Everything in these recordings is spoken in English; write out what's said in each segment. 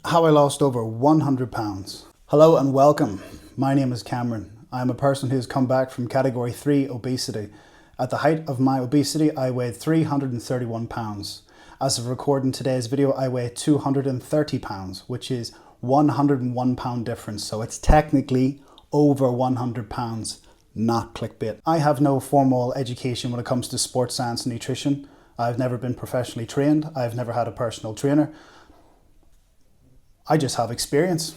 How I lost over 100 pounds. Hello and welcome. My name is Cameron. I am a person who has come back from category 3 obesity. At the height of my obesity, I weighed 331 pounds. As of recording today's video, I weigh 230 pounds, which is 101 pound difference. So it's technically over 100 pounds, not clickbait. I have no formal education when it comes to sports science and nutrition. I've never been professionally trained. I've never had a personal trainer. I just have experience,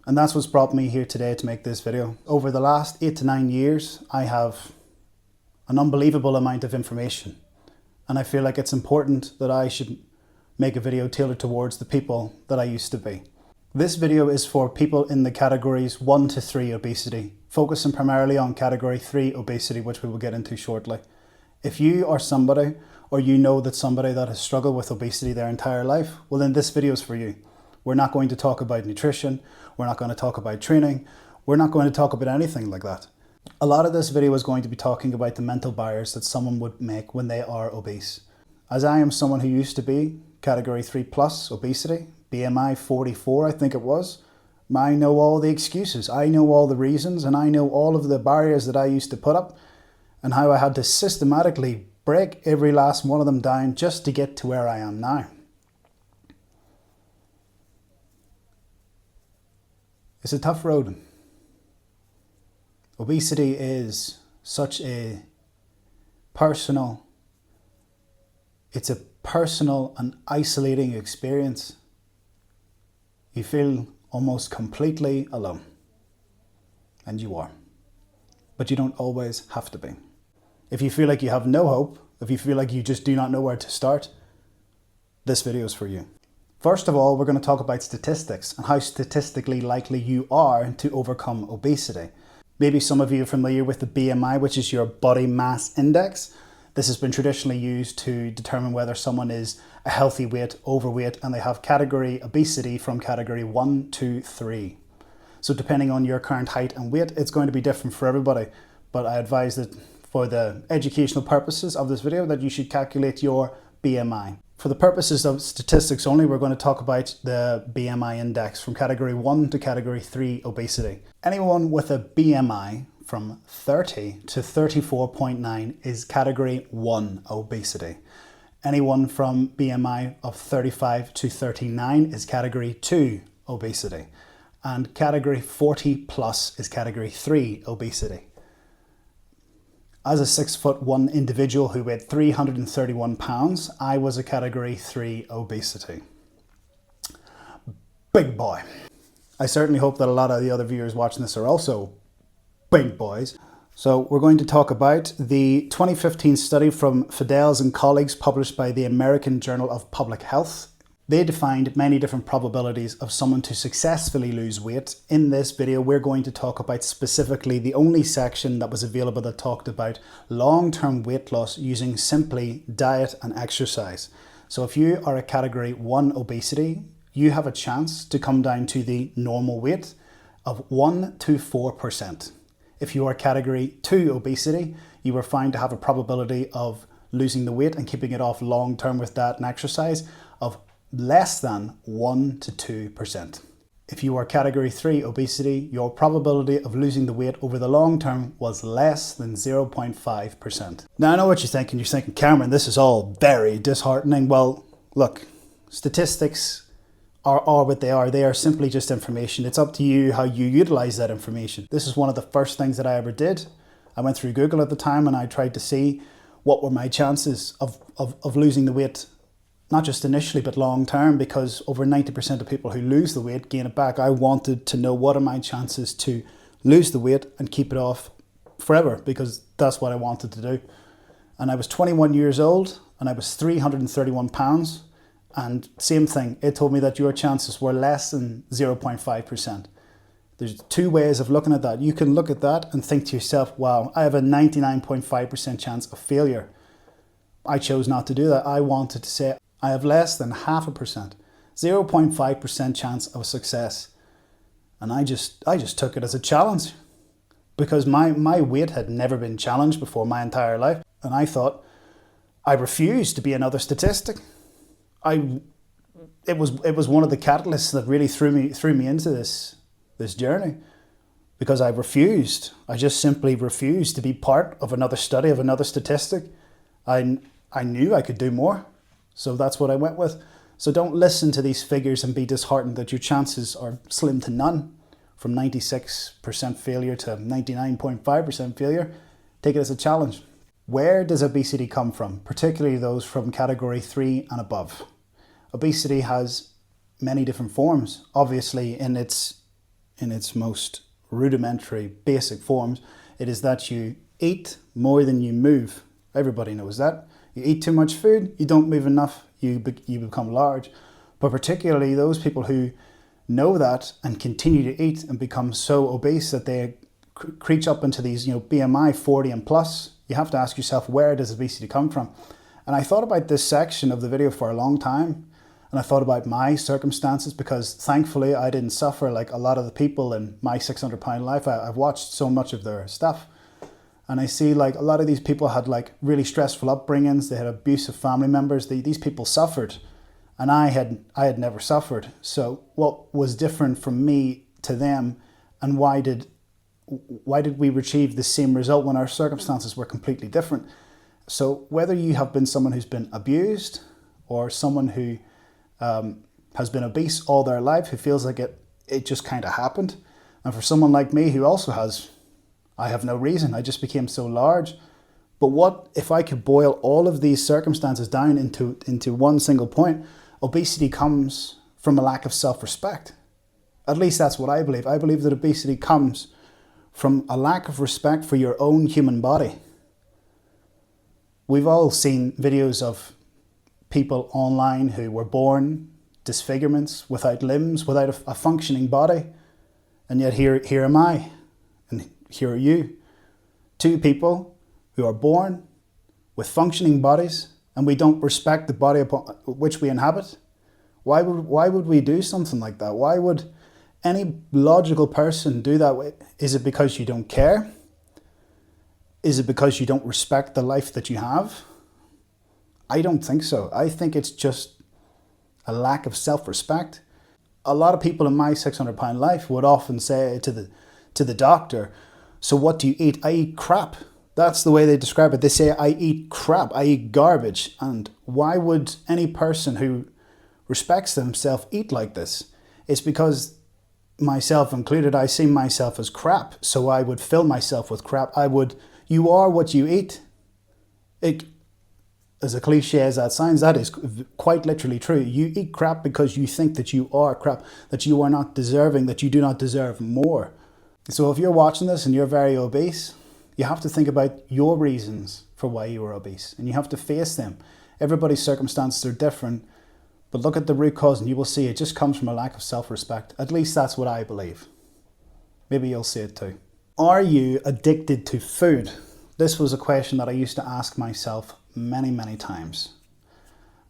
and that's what's brought me here today to make this video. Over the last 8 to 9 years, I have an unbelievable amount of information, and I feel like it's important that I should make a video tailored towards the people that I used to be. This video is for people in the categories 1 to 3 obesity, focusing primarily on category 3 obesity, which we will get into shortly. If you are somebody, or you know that somebody that has struggled with obesity their entire life, well then this video is for you. We're not going to talk about nutrition, we're not going to talk about training, we're not going to talk about anything like that. A lot of this video is going to be talking about the mental barriers that someone would make when they are obese. As I am someone who used to be category 3 plus obesity, BMI 44 I think it was, I know all the excuses, I know all the reasons, and I know all of the barriers that I used to put up and how I had to systematically break every last one of them down just to get to where I am now. It's a tough road. Obesity is such a personal, it's a personal and isolating experience. You feel almost completely alone. And you are. But you don't always have to be. If you feel like you have no hope, if you feel like you just do not know where to start, this video is for you. First of all, we're going to talk about statistics and how statistically likely you are to overcome obesity. Maybe some of you are familiar with the BMI, which is your body mass index. This has been traditionally used to determine whether someone is a healthy weight, overweight, and they have category obesity from category 1 to 3. So depending on your current height and weight, it's going to be different for everybody. But I advise that for the educational purposes of this video that you should calculate your BMI. For the purposes of statistics only, we're going to talk about the BMI index from category 1 to category 3 obesity. Anyone with a BMI from 30 to 34.9 is category 1 obesity. Anyone from BMI of 35 to 39 is category 2 obesity. And category 40 plus is category 3 obesity. As a 6'1" individual who weighed 331 pounds, I was a category 3 obesity. Big boy. I certainly hope that a lot of the other viewers watching this are also big boys. So we're going to talk about the 2015 study from Fidels and colleagues published by the American Journal of Public Health. They defined many different probabilities of someone to successfully lose weight. In this video, we're going to talk about specifically the only section that was available that talked about long-term weight loss using simply diet and exercise. So if you are a category 1 obesity, you have a chance to come down to the normal weight of 1 to 4%. If you are category 2 obesity, you are found to have a probability of losing the weight and keeping it off long-term with diet and exercise of less than 1 to 2%. If you are category 3 obesity, your probability of losing the weight over the long term was less than 0.5%. Now I know what you're thinking. You're thinking, Cameron, this is all very disheartening. Well, look, statistics are what they are. They are simply just information. It's up to you how you utilize that information. This is one of the first things that I ever did. I went through Google at the time and I tried to see what were my chances of losing the weight, not just initially, but long term, because over 90% of people who lose the weight gain it back. I wanted to know what are my chances to lose the weight and keep it off forever, because that's what I wanted to do. And I was 21 years old and I was 331 pounds. And same thing, it told me that your chances were less than 0.5%. There's two ways of looking at that. You can look at that and think to yourself, wow, I have a 99.5% chance of failure. I chose not to do that. I wanted to say, I have less than 0.5%, 0.5% chance of success. And I just took it as a challenge, because my weight had never been challenged before my entire life. And I thought, I refuse to be another statistic. I it was one of the catalysts that really threw me into this journey, because I just simply refused to be part of another study, of another statistic. I knew I could do more, so that's what I went with. So don't listen to these figures and be disheartened that your chances are slim to none, from 96% failure to 99.5% failure. Take it as a challenge. Where does obesity come from, particularly those from category 3 and above? Obesity has many different forms. Obviously, in its most rudimentary, basic forms, it is that you eat more than you move. Everybody knows that. You eat too much food, you don't move enough, you become large. But particularly those people who know that and continue to eat and become so obese that they creep up into these, BMI 40 and plus, you have to ask yourself, where does obesity come from? And I thought about this section of the video for a long time. And I thought about my circumstances, because thankfully I didn't suffer like a lot of the people in my 600-pound life. I've watched so much of their stuff. And I see like a lot of these people had like really stressful upbringings. They had abusive family members. These people suffered. And I had never suffered. So what was different from me to them, and why did we achieve the same result when our circumstances were completely different? So whether you have been someone who's been abused, or someone who has been obese all their life, who feels like it just kind of happened. And for someone like me who also I have no reason, I just became so large. But what if I could boil all of these circumstances down into one single point? Obesity comes from a lack of self-respect. At least that's what I believe. I believe that obesity comes from a lack of respect for your own human body. We've all seen videos of people online who were born disfigurements, without limbs, without a functioning body. And yet here am I, and here are you. Two people who are born with functioning bodies, and we don't respect the body upon which we inhabit. Why would we do something like that? Why would any logical person do that? Is it because you don't care? Is it because you don't respect the life that you have? I don't think so. I think it's just a lack of self-respect. A lot of people in my 600-pound life would often say to the doctor, so what do you eat? I eat crap. That's the way they describe it. They say, I eat crap, I eat garbage. And why would any person who respects themselves eat like this? It's because, myself included, I see myself as crap. So I would fill myself with crap. You are what you eat. As a cliche as that sounds, that is quite literally true. You eat crap because you think that you are crap, that you are not deserving, that you do not deserve more. So if you're watching this and you're very obese, you have to think about your reasons for why you are obese, and you have to face them. Everybody's circumstances are different, but look at the root cause and you will see it just comes from a lack of self-respect. At least that's what I believe. Maybe you'll see it too. Are you addicted to food? This was a question that I used to ask myself many, many times.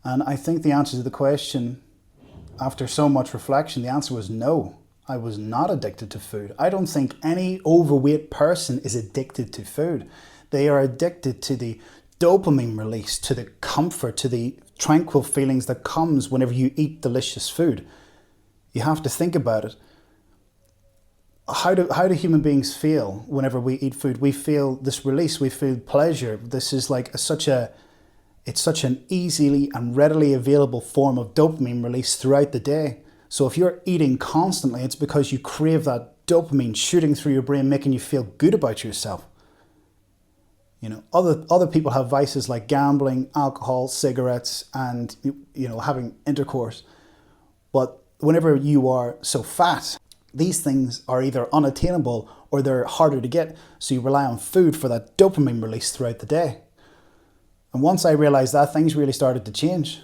And I think the answer to the question, after so much reflection, the answer was no. I was not addicted to food. I don't think any overweight person is addicted to food. They are addicted to the dopamine release, to the comfort, to the tranquil feelings that comes whenever you eat delicious food. You have to think about it. How do human beings feel whenever we eat food? We feel this release, we feel pleasure. This is like it's such an easily and readily available form of dopamine release throughout the day. So if you're eating constantly, it's because you crave that dopamine shooting through your brain, making you feel good about yourself. Other people have vices like gambling, alcohol, cigarettes, and having intercourse. But whenever you are so fat, these things are either unattainable or they're harder to get, so you rely on food for that dopamine release throughout the day. And once I realized that, things really started to change.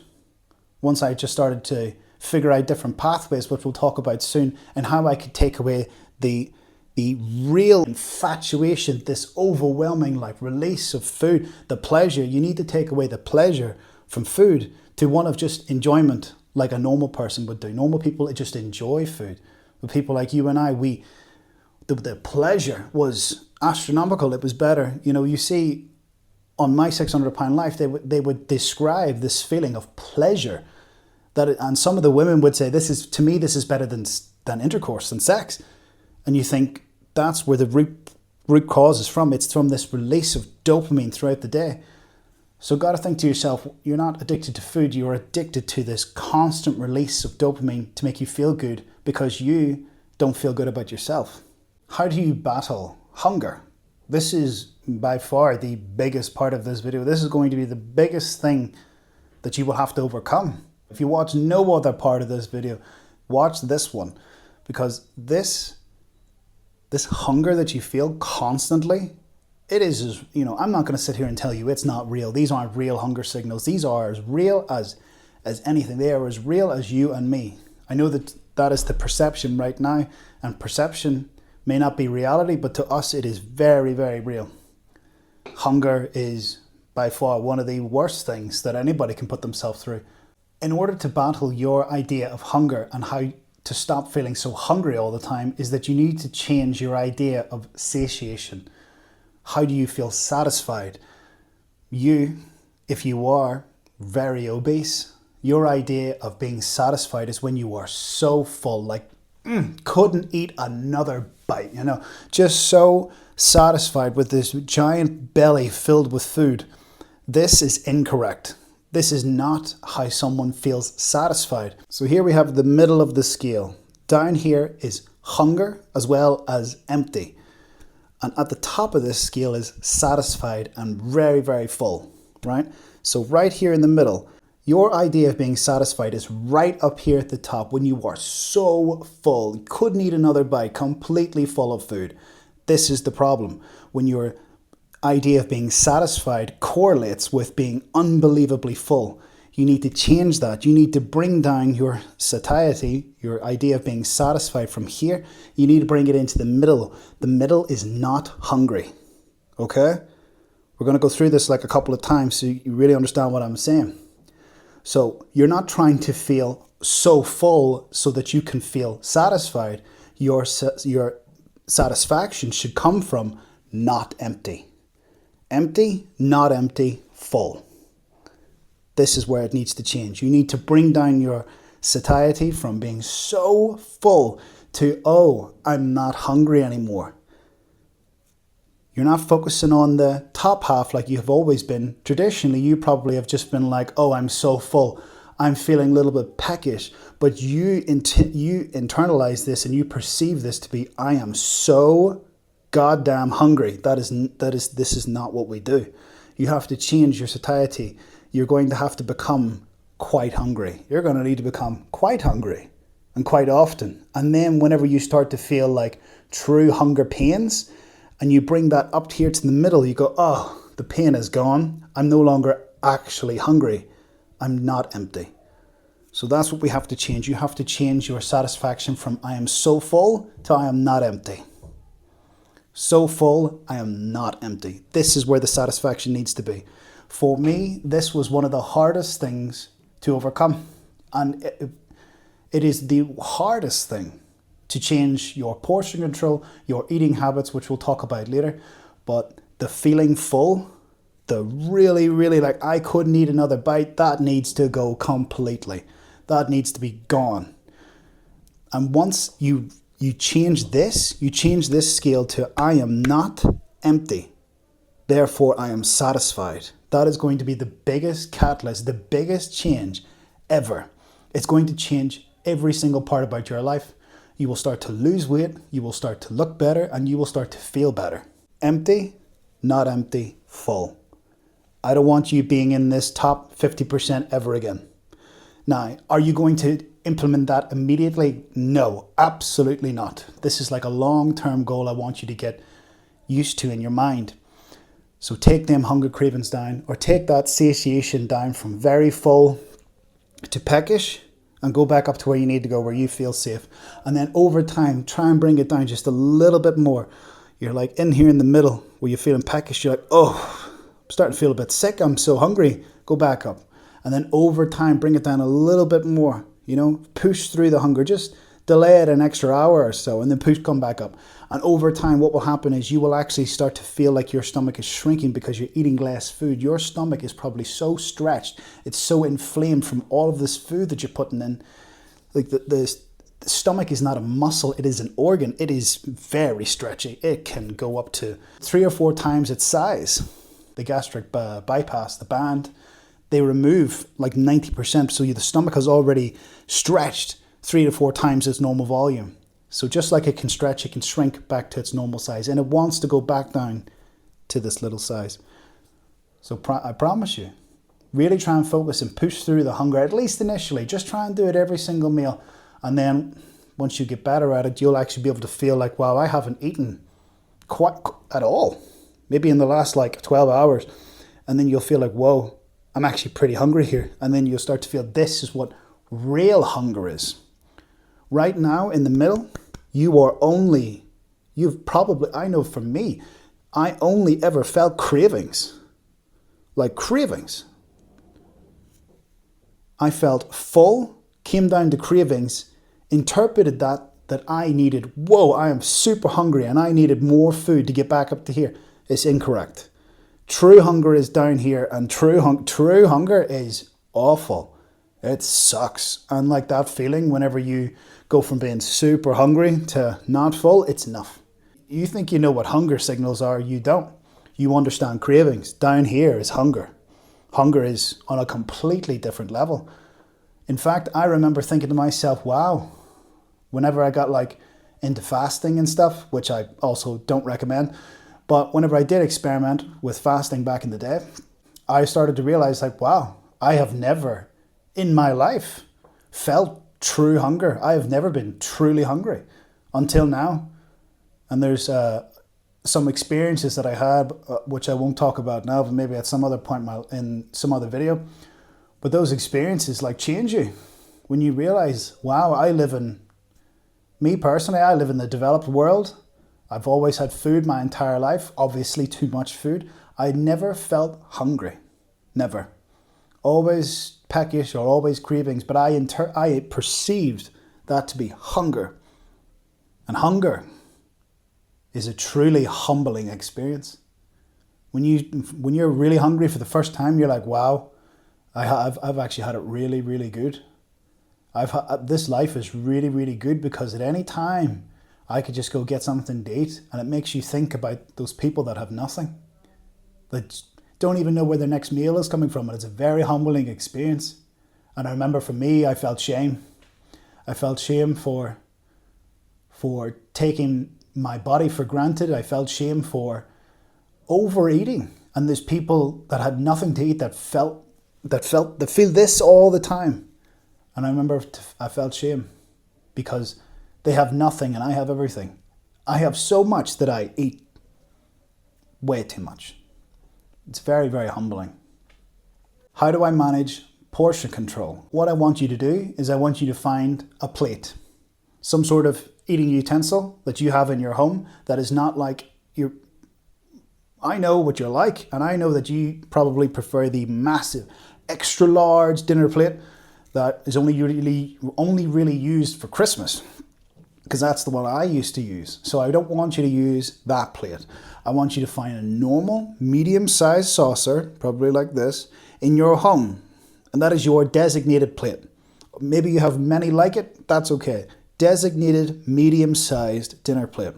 Once I just started to figure out different pathways, which we'll talk about soon, and how I could take away the real infatuation, this overwhelming release of food, the pleasure. You need to take away the pleasure from food to one of just enjoyment, like a normal person would do. Normal people just enjoy food. But people like you and I, the pleasure was astronomical. It was better. You see, on my 600-pound life, they would describe this feeling of pleasure And some of the women would say, to me, this is better than intercourse, than sex. And you think that's where the root cause is from. It's from this release of dopamine throughout the day. So got to think to yourself, you're not addicted to food, you're addicted to this constant release of dopamine to make you feel good because you don't feel good about yourself. How do you battle hunger? This is by far the biggest part of this video. This is going to be the biggest thing that you will have to overcome. If you watch no other part of this video, watch this one, because this hunger that you feel constantly, it is, I'm not going to sit here and tell you it's not real. These aren't real hunger signals. These are as real as anything. They are as real as you and me. I know that is the perception right now, and perception may not be reality, but to us it is very, very real. Hunger is by far one of the worst things that anybody can put themselves through. In order to battle your idea of hunger and how to stop feeling so hungry all the time, is that you need to change your idea of satiation. How do you feel satisfied? If you are very obese, your idea of being satisfied is when you are so full, like couldn't eat another bite, just so satisfied with this giant belly filled with food. This is incorrect. This is not how someone feels satisfied. So here we have the middle of the scale. Down here is hunger as well as empty. And at the top of this scale is satisfied and very, very full, right? So right here in the middle, your idea of being satisfied is right up here at the top when you are so full, you couldn't eat another bite, completely full of food. This is the problem. When your idea of being satisfied correlates with being unbelievably full, you need to change that. You need to bring down your satiety, your idea of being satisfied from here. You need to bring it into the middle. The middle is not hungry, okay? We're going to go through this like a couple of times so you really understand what I'm saying. So you're not trying to feel so full so that you can feel satisfied. Your satisfaction should come from not empty. Empty, not empty, full. This is where it needs to change. You need to bring down your satiety from being so full to, oh, I'm not hungry anymore. You're not focusing on the top half like you have always been. Traditionally, you probably have just been like, oh, I'm so full. I'm feeling a little bit peckish. But you internalize this and you perceive this to be, I am so goddamn hungry. This is not what we do. You have to change your satiety. You're going to have to become quite hungry. You're going to need to become quite hungry and quite often. And then whenever you start to feel like true hunger pains and you bring that up here to the middle, you go, oh, the pain is gone. I'm no longer actually hungry. I'm not empty. So that's what we have to change. You have to change your satisfaction from I am so full to I am not empty. So full, I am not empty. This is where the satisfaction needs to be. For me, this was one of the hardest things to overcome. And it is the hardest thing to change your portion control, your eating habits, which we'll talk about later. But the feeling full, the really, really like I couldn't eat another bite, that needs to go completely. That needs to be gone. And once you change this scale to I am not empty, therefore I am satisfied. That is going to be the biggest catalyst, the biggest change ever. It's going to change every single part about your life. You will start to lose weight, you will start to look better, and you will start to feel better. Empty, not empty, full. I don't want you being in this top 50% ever again. Now, are you going to implement that immediately? No, absolutely not. This is like a long-term goal I want you to get used to in your mind. So take them hunger cravings down, or take that satiation down from very full to peckish, and go back up to where you need to go, where you feel safe. And then over time, try and bring it down just a little bit more. You're like in here in the middle where you're feeling peckish. You're like, oh, I'm starting to feel a bit sick. I'm so hungry. Go back up. And then over time, bring it down a little bit more. Push through the hunger. Just delay it an extra hour or so, and then come back up. And over time, what will happen is you will actually start to feel like your stomach is shrinking because you're eating less food. Your stomach is probably so stretched, it's so inflamed from all of this food that you're putting in. Like the stomach is not a muscle, it is an organ. It is very stretchy. It can go up to 3 or 4 times its size. The gastric bypass, the band, they remove like 90%. So the stomach has already stretched 3 to 4 times its normal volume. So just like it can stretch, it can shrink back to its normal size. And it wants to go back down to this little size. So I promise you, really try and focus and push through the hunger, at least initially. Just try and do it every single meal. And then once you get better at it, you'll actually be able to feel like, wow, I haven't eaten quite at all. Maybe in the last like 12 hours. And then you'll feel like, whoa, I'm actually pretty hungry here. And then you'll start to feel this is what real hunger is. Right now in the middle, I know for me, I only ever felt cravings. Like cravings. I felt full, came down to cravings, interpreted that I needed, whoa, I am super hungry and I needed more food to get back up to here. It's incorrect. True hunger is down here, and true hunger is awful. It sucks. And like that feeling whenever you go from being super hungry to not full, it's enough. You think you know what hunger signals are, you don't. You understand cravings. Down here is hunger. Hunger is on a completely different level. In fact, I remember thinking to myself, wow, whenever I got like into fasting and stuff, which I also don't recommend, but whenever I did experiment with fasting back in the day, I started to realize like, wow, I have never in my life felt true hunger. I have never been truly hungry until now. And there's some experiences that I had, which I won't talk about now, but maybe at some other point in some other video. But those experiences like change you when you realize, wow, me personally, I live in the developed world. I've always had food my entire life, obviously too much food. I never felt hungry, never. Always peckish or always cravings, but I perceived that to be hunger. And hunger is a truly humbling experience. When you're really hungry for the first time, you're like, wow, I've actually had it really, really good. This life is really, really good because at any time I could just go get something to eat, and it makes you think about those people that have nothing, that don't even know where their next meal is coming from. And it's a very humbling experience. And I remember for me, I felt shame. I felt shame for taking my body for granted. I felt shame for overeating. And there's people that had nothing to eat that feel this all the time. And I remember I felt shame because they have nothing and I have everything. I have so much that I eat way too much. It's very, very humbling. How do I manage portion control? What I want you to do is I want you to find a plate, some sort of eating utensil that you have in your home that is not like I know what you're like, and I know that you probably prefer the massive, extra large dinner plate that is only really used for Christmas, because that's the one I used to use. So I don't want you to use that plate. I want you to find a normal, medium-sized saucer, probably like this, in your home. And that is your designated plate. Maybe you have many like it, that's okay. Designated, medium-sized dinner plate.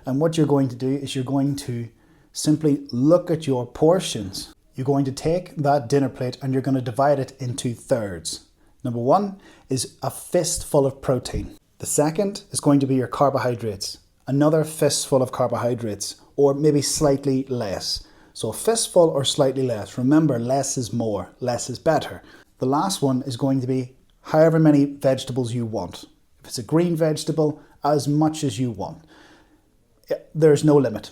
And what you're going to do is you're going to simply look at your portions. You're going to take that dinner plate and you're going to divide it into thirds. Number one is a fistful of protein. The second is going to be your carbohydrates. Another fistful of carbohydrates, or maybe slightly less. So a fistful or slightly less. Remember, less is more, less is better. The last one is going to be however many vegetables you want. If it's a green vegetable, as much as you want. There's no limit.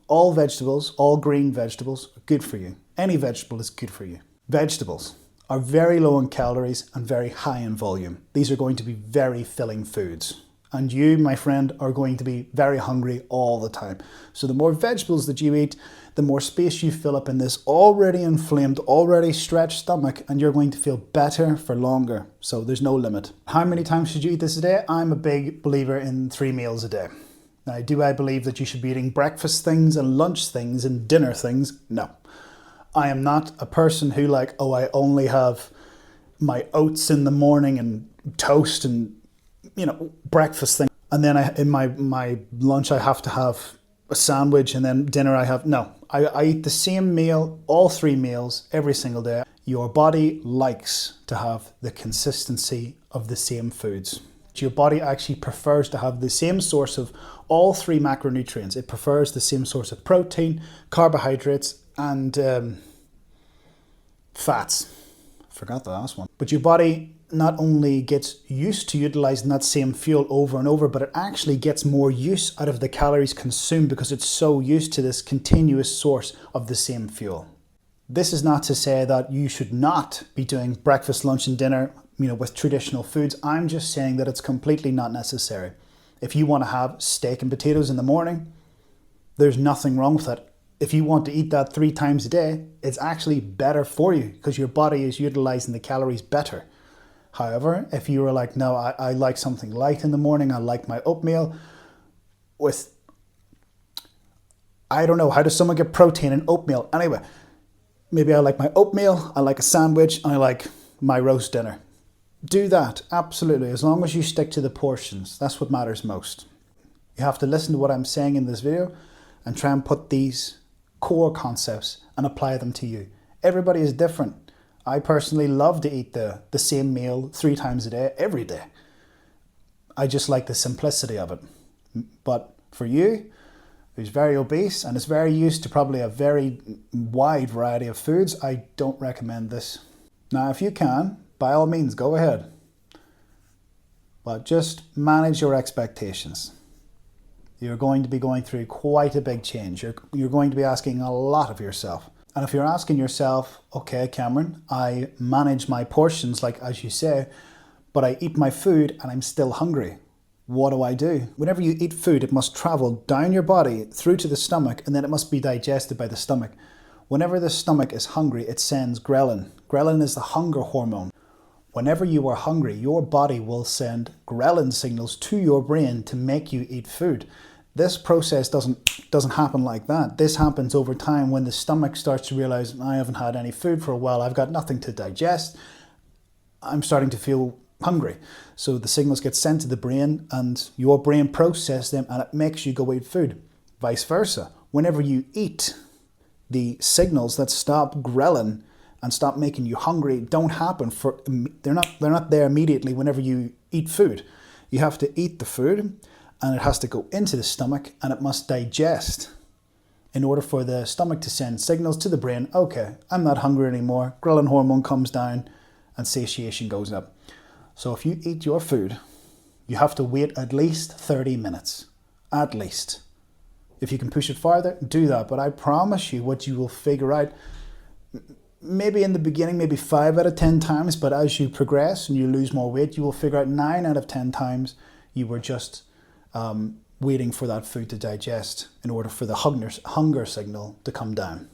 All vegetables, all green vegetables are good for you. Any vegetable is good for you. Vegetables are very low in calories and very high in volume. These are going to be very filling foods. and you, my friend, are going to be very hungry all the time. So the more vegetables that you eat, the more space you fill up in this already inflamed, already stretched stomach, and you're going to feel better for longer. So there's no limit. How many times should you eat this a day? I'm a big believer in 3 meals a day. Now, do I believe that you should be eating breakfast things and lunch things and dinner things? No. I am not a person who I only have my oats in the morning and toast and, breakfast thing. And then in my lunch, I have to have a sandwich, and then dinner no. I eat the same meal, all 3 meals, every single day. Your body likes to have the consistency of the same foods. Your body actually prefers to have the same source of all 3 macronutrients. It prefers the same source of protein, carbohydrates, and fats. Forgot the last one. But your body not only gets used to utilizing that same fuel over and over, but it actually gets more use out of the calories consumed because it's so used to this continuous source of the same fuel. This is not to say that you should not be doing breakfast, lunch, and dinner, with traditional foods. I'm just saying that it's completely not necessary. If you want to have steak and potatoes in the morning, there's nothing wrong with that. If you want to eat that 3 times a day, it's actually better for you because your body is utilizing the calories better. However, if you were like, no, I like something light in the morning, I like my oatmeal with, I don't know, how does someone get protein in oatmeal? Anyway, maybe I like my oatmeal, I like a sandwich, and I like my roast dinner. Do that, absolutely, as long as you stick to the portions. That's what matters most. You have to listen to what I'm saying in this video and try and put these core concepts and apply them to you. Everybody is different. I personally love to eat the same meal 3 times a day, every day. I just like the simplicity of it. But for you, who's very obese and is very used to probably a very wide variety of foods, I don't recommend this. Now, if you can, by all means, go ahead. But just manage your expectations. You're going to be going through quite a big change. You're going to be asking a lot of yourself. And if you're asking yourself, okay, Cameron, I manage my portions, like as you say, but I eat my food and I'm still hungry. What do I do? Whenever you eat food, it must travel down your body through to the stomach, and then it must be digested by the stomach. Whenever the stomach is hungry, it sends ghrelin. Ghrelin is the hunger hormone. Whenever you are hungry, your body will send ghrelin signals to your brain to make you eat food. This process doesn't happen like that. This happens over time when the stomach starts to realize, I haven't had any food for a while, I've got nothing to digest, I'm starting to feel hungry. So the signals get sent to the brain and your brain processes them and it makes you go eat food. Vice versa. Whenever you eat, the signals that stop ghrelin and stop making you hungry don't happen. They're not there immediately whenever you eat food. You have to eat the food, and it has to go into the stomach and it must digest in order for the stomach to send signals to the brain. Okay, I'm not hungry anymore. Ghrelin hormone comes down and satiation goes up. So if you eat your food, you have to wait at least 30 minutes. At least. If you can push it farther, do that. But I promise you what you will figure out, maybe in the beginning, maybe 5 out of 10 times, but as you progress and you lose more weight, you will figure out 9 out of 10 times you were just waiting for that food to digest in order for the hunger signal to come down.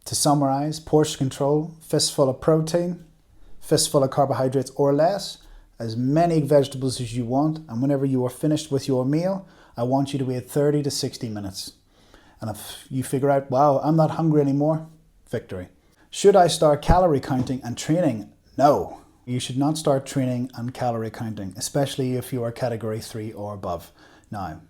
To summarize, portion control, fistful of protein, fistful of carbohydrates or less, as many vegetables as you want, and whenever you are finished with your meal, I want you to wait 30 to 60 minutes. And if you figure out, wow, I'm not hungry anymore, victory. Should I start calorie counting and training? No. You should not start training and calorie counting, especially if you are category 3 or above. Now,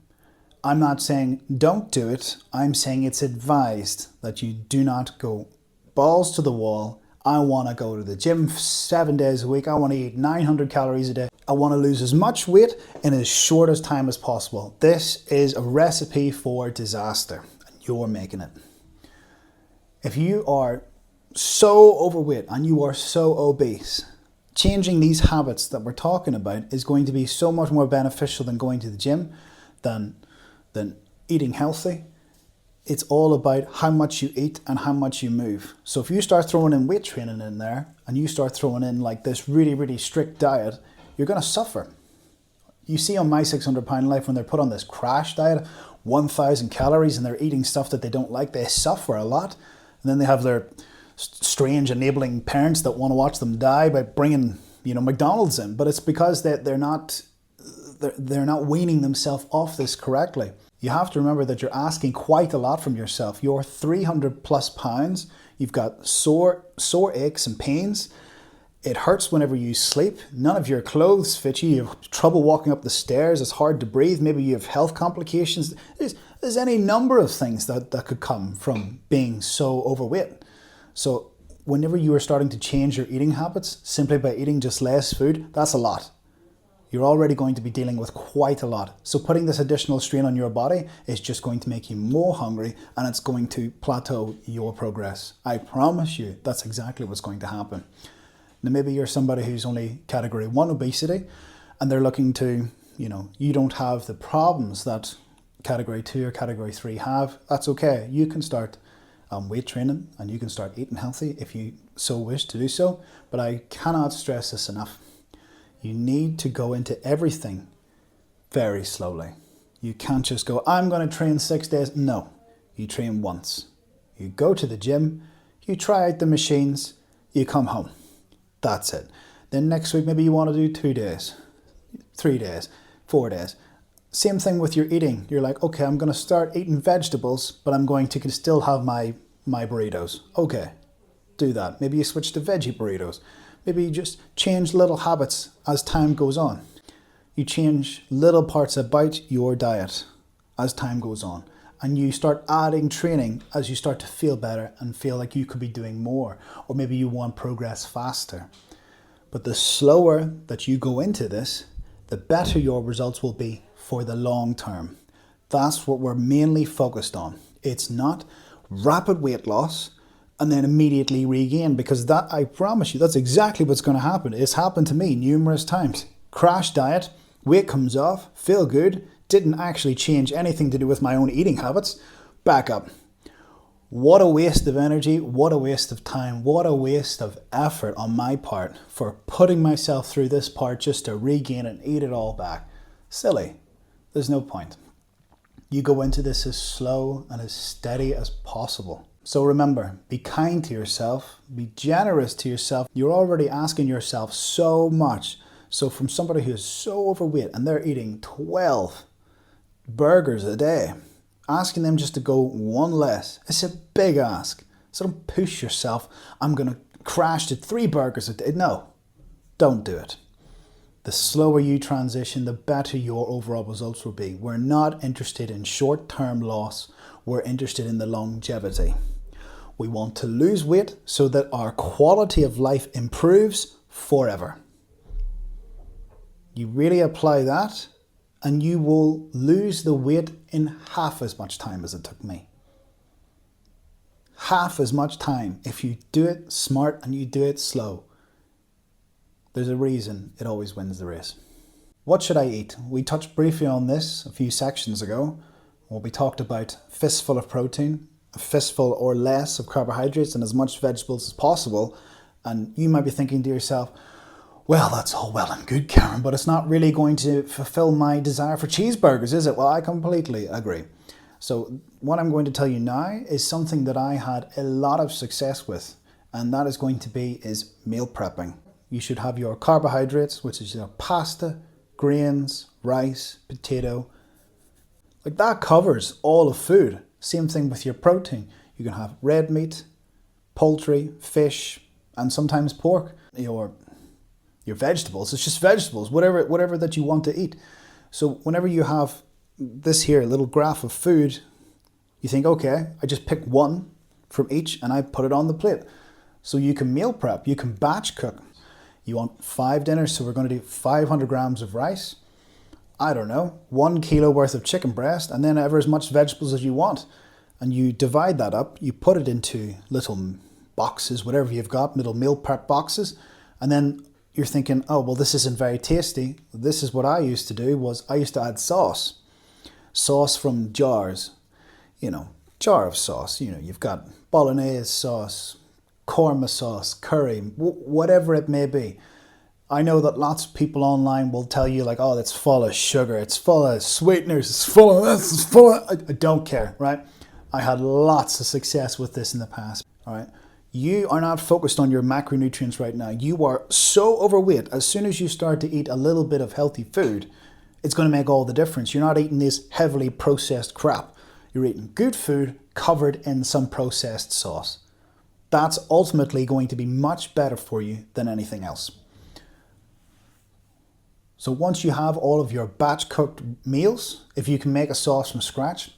I'm not saying don't do it. I'm saying it's advised that you do not go balls to the wall. I want to go to the gym 7 days a week. I want to eat 900 calories a day. I want to lose as much weight in as short as time as possible. This is a recipe for disaster, and you're making it. If you are so overweight and you are so obese, changing these habits that we're talking about is going to be so much more beneficial than going to the gym, than eating healthy. It's all about how much you eat and how much you move. So if you start throwing in weight training in there and you start throwing in like this really, really strict diet, you're going to suffer. You see on My 600 Pound Life, when they're put on this crash diet, 1,000 calories, and they're eating stuff that they don't like, they suffer a lot. And then they have their strange enabling parents that want to watch them die by bringing, McDonald's in. But it's because they're not weaning themselves off this correctly. You have to remember that you're asking quite a lot from yourself. You're 300 plus pounds. You've got sore aches and pains. It hurts whenever you sleep. None of your clothes fit you. You have trouble walking up the stairs. It's hard to breathe. Maybe you have health complications. There's any number of things that could come from being so overweight. So whenever you are starting to change your eating habits simply by eating just less food, that's a lot. You're already going to be dealing with quite a lot. So putting this additional strain on your body is just going to make you more hungry, and it's going to plateau your progress. I promise you that's exactly what's going to happen. Now maybe you're somebody who's only category 1 obesity, and they're looking to, you don't have the problems that category 2 or category 3 have. That's okay. You can start weight training, and you can start eating healthy if you so wish to do so. But I cannot stress this enough. You need to go into everything very slowly. You can't just go, I'm going to train 6 days. No, you train once. You go to the gym, you try out the machines, you come home. That's it. Then next week, maybe you want to do 2 days, 3 days, 4 days. Same thing with your eating. You're like, okay, I'm going to start eating vegetables, but I'm going to still have my burritos. Okay, do that. Maybe you switch to veggie burritos. Maybe you just change little habits as time goes on. You change little parts about your diet as time goes on. And you start adding training as you start to feel better and feel like you could be doing more. Or maybe you want progress faster. But the slower that you go into this, the better your results will be for the long term. That's what we're mainly focused on. It's not rapid weight loss and then immediately regain, because that, I promise you, that's exactly what's going to happen. It's happened to me numerous times. Crash diet, weight comes off, feel good, didn't actually change anything to do with my own eating habits, back up. What a waste of energy, what a waste of time, what a waste of effort on my part for putting myself through this part just to regain and eat it all back. Silly. There's no point. You go into this as slow and as steady as possible. So remember, be kind to yourself, be generous to yourself. You're already asking yourself so much. So from somebody who is so overweight and they're eating 12 burgers a day, asking them just to go one less, it's a big ask. So don't push yourself. I'm going to crash to 3 burgers a day. No, don't do it. The slower you transition, the better your overall results will be. We're not interested in short-term loss. We're interested in the longevity. We want to lose weight so that our quality of life improves forever. You really apply that and you will lose the weight in half as much time as it took me. Half as much time if you do it smart and you do it slow. There's a reason it always wins the race. What should I eat? We touched briefly on this a few sections ago, where we talked about a fistful of protein, a fistful or less of carbohydrates, and as much vegetables as possible. And you might be thinking to yourself, well, that's all well and good, Karen, but it's not really going to fulfill my desire for cheeseburgers, is it? Well, I completely agree. So what I'm going to tell you now is something that I had a lot of success with, and that is going to be meal prepping. You should have your carbohydrates, which is your pasta, grains, rice, potato. Like that covers all of food. Same thing with your protein. You can have red meat, poultry, fish, and sometimes pork. Your vegetables, it's just vegetables, whatever that you want to eat. So whenever you have this here little graph of food, you think, okay, I just pick one from each and I put it on the plate. So you can meal prep, you can batch cook. You want 5 dinners, so we're going to do 500 grams of rice. I don't know, 1 kilo worth of chicken breast, and then ever as much vegetables as you want. And you divide that up, you put it into little boxes, whatever you've got, little meal prep boxes. And then you're thinking, oh, well, this isn't very tasty. This is what I used to do, was I used to add sauce. Sauce from jars, jar of sauce. You've got bolognese sauce, korma sauce, curry, whatever it may be. I know that lots of people online will tell you like, oh, it's full of sugar, it's full of sweeteners, it's full of this, it's full of... I don't care, right? I had lots of success with this in the past, all right? You are not focused on your macronutrients right now. You are so overweight. As soon as you start to eat a little bit of healthy food, it's going to make all the difference. You're not eating this heavily processed crap. You're eating good food covered in some processed sauce. That's ultimately going to be much better for you than anything else. So once you have all of your batch cooked meals, if you can make a sauce from scratch,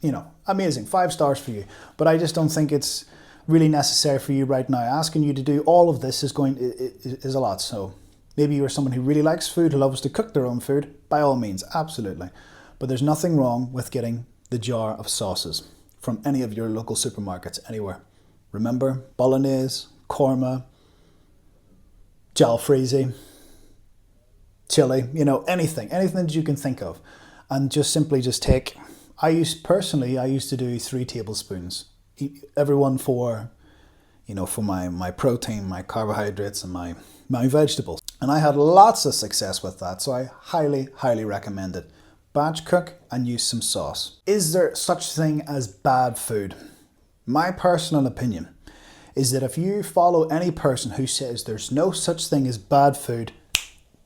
you know, amazing, 5 stars for you. But I just don't think it's really necessary for you right now. Asking you to do all of this is a lot. So maybe you're someone who really likes food, who loves to cook their own food, by all means, absolutely. But there's nothing wrong with getting the jar of sauces from any of your local supermarkets, anywhere. Remember, bolognese, korma, jalfrezi, chili, you know, anything that you can think of. And just simply just take, I used to do 3 tablespoons. Everyone for, you know, for my protein, my carbohydrates, and my vegetables. And I had lots of success with that, so I highly, highly recommend it. Batch cook and use some sauce. Is there such thing as bad food? My personal opinion is that if you follow any person who says there's no such thing as bad food,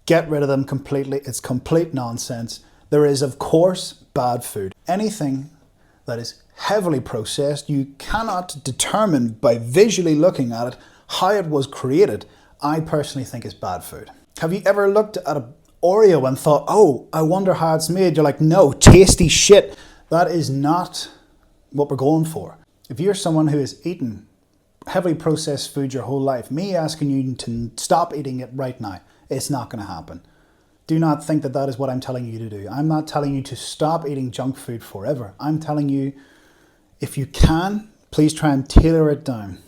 get rid of them completely. It's complete nonsense. There is, of course, bad food. Anything that is heavily processed, you cannot determine by visually looking at it how it was created, I personally think is bad food. Have you ever looked at an Oreo and thought, oh, I wonder how it's made? You're like, no, tasty shit. That is not what we're going for. If you're someone who has eaten heavily processed food your whole life, me asking you to stop eating it right now, it's not going to happen. Do not think that that is what I'm telling you to do. I'm not telling you to stop eating junk food forever. I'm telling you, if you can, please try and tailor it down.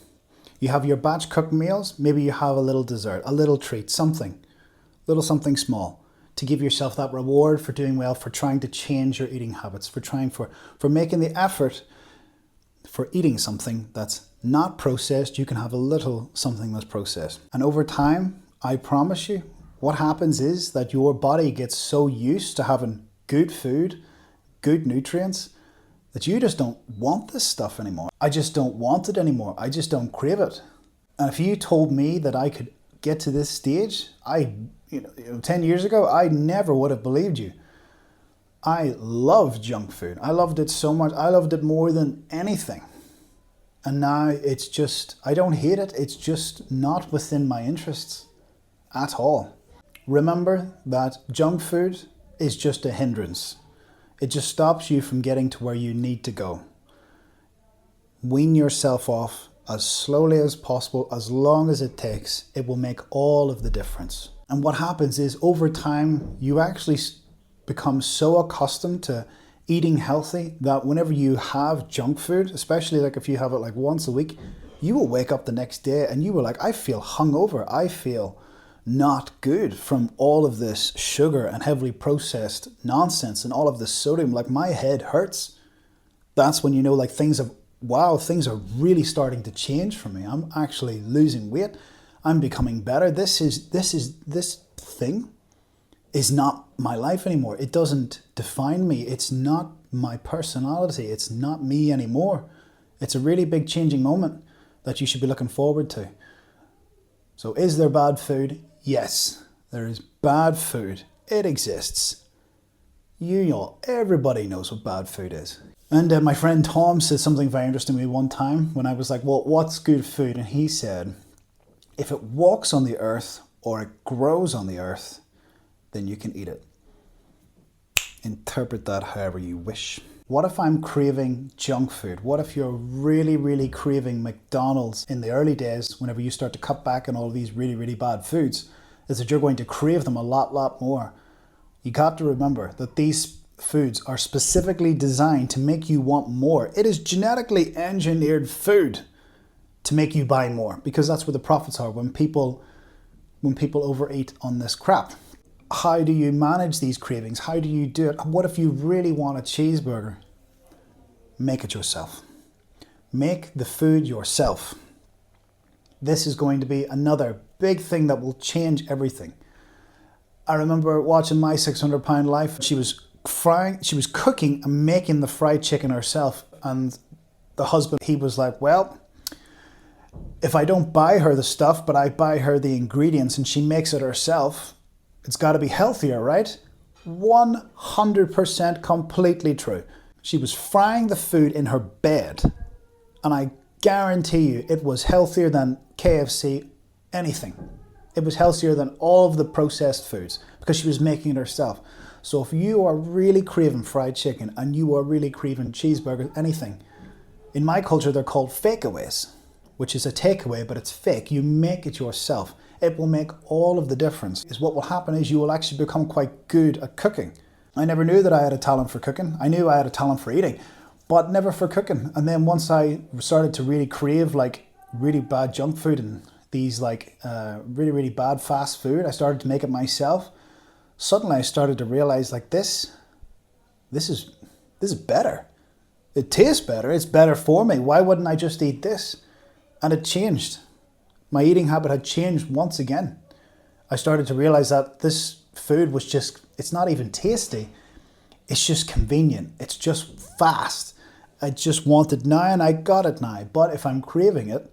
You have your batch cooked meals, maybe you have a little dessert, a little treat, something small to give yourself that reward for doing well, for trying to change your eating habits, for making the effort for eating something that's not processed. You can have a little something that's processed. And over time, I promise you, what happens is that your body gets so used to having good food, good nutrients, that you just don't want this stuff anymore. I just don't want it anymore. I just don't crave it. And if you told me that I could get to this stage, 10 years ago, I never would have believed you. I loved junk food. I loved it so much. I loved it more than anything. And now it's just, I don't hate it. It's just not within my interests at all. Remember that junk food is just a hindrance. It just stops you from getting to where you need to go. Wean yourself off as slowly as possible, as long as it takes. It will make all of the difference. And what happens is over time, you actually become so accustomed to eating healthy that whenever you have junk food, especially like if you have it like once a week, you will wake up the next day and you will like, I feel hungover. I feel not good from all of this sugar and heavily processed nonsense and all of this sodium. Like my head hurts. That's when you know like things are really starting to change for me. I'm actually losing weight. I'm becoming better. This thing is not my life anymore. It doesn't define me. It's not my personality. It's not me anymore. It's a really big changing moment that you should be looking forward to. So is there bad food? Yes, there is bad food. It exists. Everybody knows what bad food is. And my friend Tom said something very interesting to me one time when I was like, well, what's good food? And he said, if it walks on the earth or it grows on the earth, then you can eat it. Interpret that however you wish. What if I'm craving junk food? What if you're really, really craving McDonald's in the early days, whenever you start to cut back on all of these really, really bad foods, is that you're going to crave them a lot more. You got to remember that these foods are specifically designed to make you want more. It is genetically engineered food to make you buy more, because that's where the profits are when people overeat on this crap. How do you manage these cravings? How do you do it? What if you really want a cheeseburger? Make it yourself. Make the food yourself. This is going to be another big thing that will change everything. I remember watching My 600 Pound Life. She was cooking and making the fried chicken herself. And the husband, he was like, well, if I don't buy her the stuff, but I buy her the ingredients and she makes it herself, it's got to be healthier, right? 100% completely true. She was frying the food in her bed, and I guarantee you it was healthier than KFC, anything. It was healthier than all of the processed foods because she was making it herself. So if you are really craving fried chicken and you are really craving cheeseburgers, anything, in my culture they're called fakeaways, which is a takeaway, but it's fake. You make it yourself. It will make all of the difference. Is what will happen is you will actually become quite good at cooking. I never knew that I had a talent for cooking. I knew I had a talent for eating, but never for cooking. And then once I started to really crave like really bad junk food and these like really, really bad fast food, I started to make it myself. Suddenly I started to realize like this is better. It tastes better. It's better for me. Why wouldn't I just eat this? And it changed. My eating habit had changed once again. I started to realize that this food was just, it's not even tasty. It's just convenient. It's just fast. I just want it now and I got it now. But if I'm craving it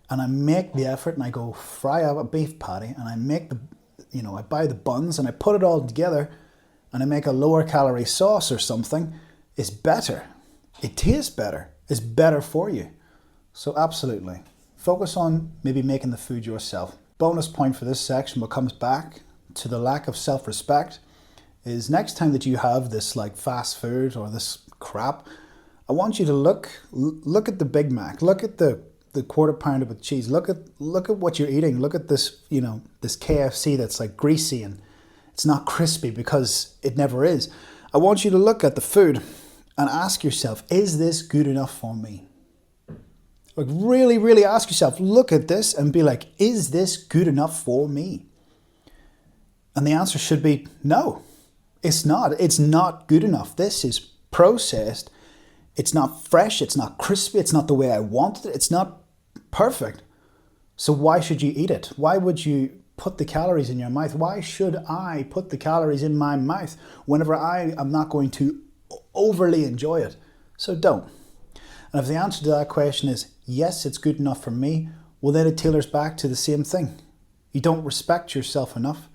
and I make the effort and I go fry up a beef patty and I make I buy the buns and I put it all together and I make a lower calorie sauce or something, it's better. It tastes better. It's better for you. So absolutely. Focus on maybe making the food yourself. Bonus point for this section, what comes back to the lack of self-respect, is next time that you have this like fast food or this crap, I want you to look at the Big Mac, look at the quarter pounder with cheese, look at what you're eating, look at this, this KFC that's like greasy and it's not crispy because it never is. I want you to look at the food and ask yourself, is this good enough for me? Like really, really ask yourself, look at this and be like, is this good enough for me? And the answer should be no, it's not. It's not good enough. This is processed. It's not fresh. It's not crispy. It's not the way I wanted it. It's not perfect. So why should you eat it? Why would you put the calories in your mouth? Why should I put the calories in my mouth whenever I am not going to overly enjoy it? So don't. And if the answer to that question is yes, it's good enough for me, well then it tailors back to the same thing. You don't respect yourself enough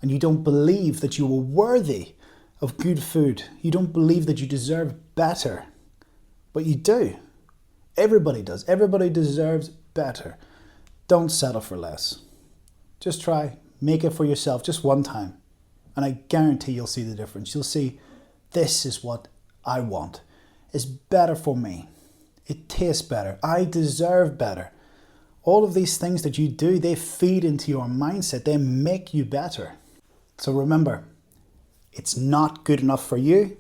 and you don't believe that you are worthy of good food. You don't believe that you deserve better. But you do. Everybody does. Everybody deserves better. Don't settle for less. Just try, make it for yourself just one time. And I guarantee you'll see the difference. You'll see this is what I want. It's better for me. It tastes better. I deserve better. All of these things that you do, they feed into your mindset. They make you better. So remember, it's not good enough for you.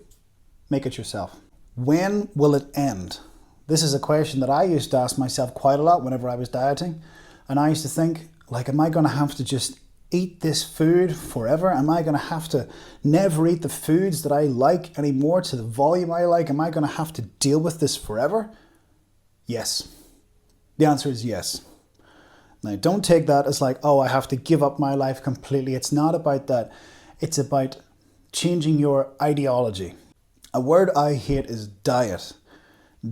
Make it yourself. When will it end? This is a question that I used to ask myself quite a lot whenever I was dieting. And I used to think, like, am I going to have to just eat this food forever? Am I going to have to never eat the foods that I like anymore to the volume I like? Am I going to have to deal with this forever? Yes. The answer is yes. Now, don't take that as like, oh, I have to give up my life completely. It's not about that. It's about changing your ideology. A word I hate is diet.